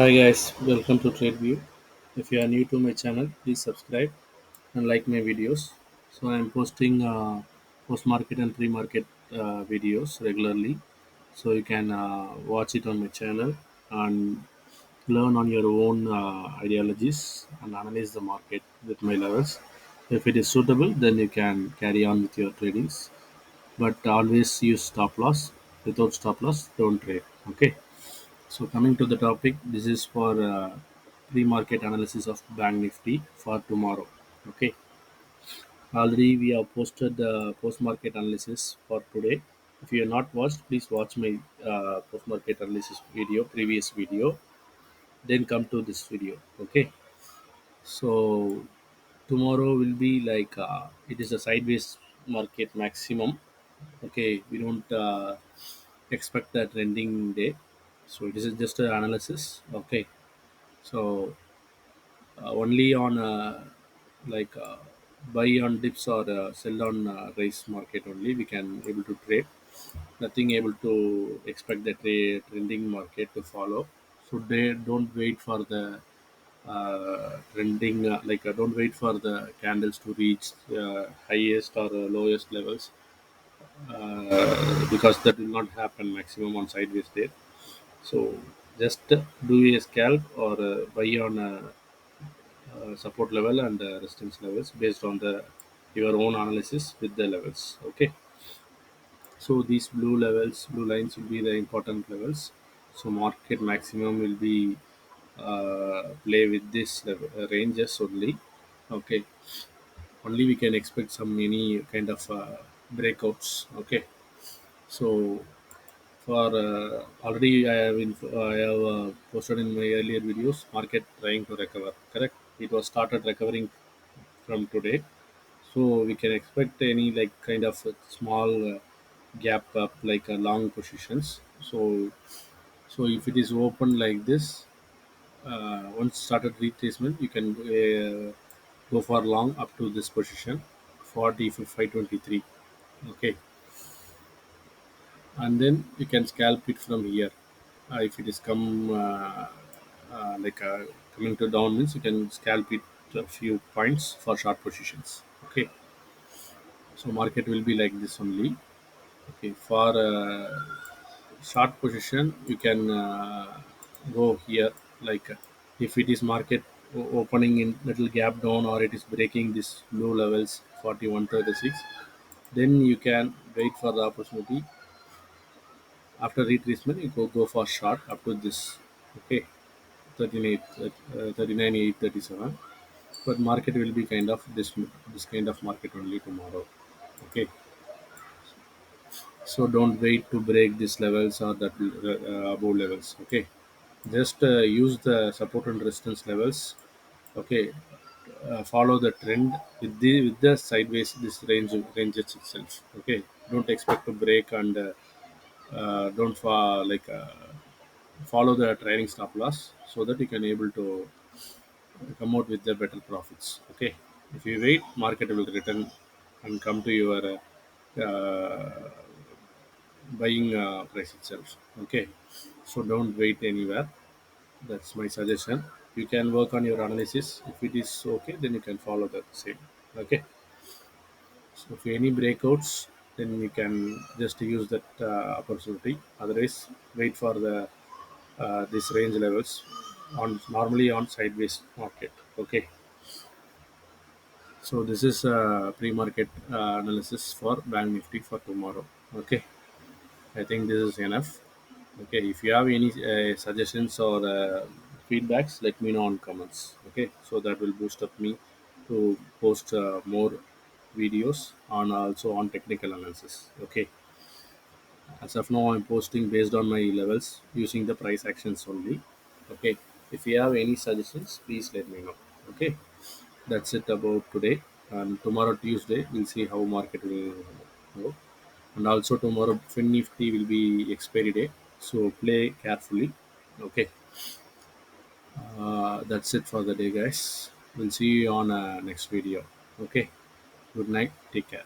Hi guys, welcome to TradeView. If you are new to my channel, please subscribe and like my videos. So I am posting post-market and pre-market videos regularly. So you can watch it on my channel and learn on your own ideologies and analyze the market with my levels. If it is suitable, then you can carry on with your tradings. But always use stop loss. Without stop loss, don't trade. Okay. So coming to the topic, this is for pre-market analysis of Bank Nifty for tomorrow. Okay, already we have posted the post-market analysis for today. If you have not watched, please watch my post-market analysis video, previous video, then come to this video. Okay, so tomorrow will be like it is a sideways market maximum. Okay, we don't expect that trending day, so it is just an analysis. Okay, so only on like buy on dips or sell on race market only we can able to trade, nothing able to expect the trending market to follow. So they don't wait for the trending don't wait for the candles to reach highest or lowest levels, because that will not happen maximum on sideways day. So just do a scalp or buy on support level and resistance levels based on the your own analysis with the levels. Okay, so these blue lines will be the important levels. So market maximum will be play with this level, ranges only. Okay, only we can expect some any kind of breakouts. Okay, so for already I have posted in my earlier videos, market trying to recover. Correct, it was started recovering from today. So we can expect any like kind of a small gap up like a long positions. So if it is open like this, once started retracement, you can go for long up to this position, 4523. Okay, and then you can scalp it from here. If it is come coming to down means you can scalp it a few points for short positions. Okay, so market will be like this only. Okay, for short position, you can go here. Like if it is market opening in little gap down or it is breaking this low levels 4136, then you can wait for the opportunity. After retracement, you go for short up to this. Okay, 39, 39,837. But market will be kind of this kind of market only tomorrow. Okay, so don't wait to break these levels or that above levels. Okay, just use the support and resistance levels. Okay, follow the trend with the sideways this ranges itself. Okay, don't expect to break and don't follow the trailing stop loss so that you can able to come out with the better profits. Okay, if you wait, market will return and come to your buying price itself. Okay, so don't wait anywhere. That's my suggestion. You can work on your analysis. If it is okay, then you can follow the same. Okay, so if any breakouts, then you can just use that opportunity. Otherwise, wait for the this range levels on normally on sideways market. Okay, so this is pre-market analysis for Bank Nifty for tomorrow. Okay, I think this is enough. Okay, if you have any suggestions or feedbacks, let me know on comments. Okay, so that will boost up me to post more videos on also on technical analysis. Okay, as of now, I'm posting based on my levels using the price actions only. Okay, if you have any suggestions, please let me know. Okay, that's it about today. And tomorrow, Tuesday, we'll see how market will go. And also tomorrow, Fin Nifty will be expiry day, so play carefully. Okay, that's it for the day, guys. We'll see you on next video. Okay, good night. Take care.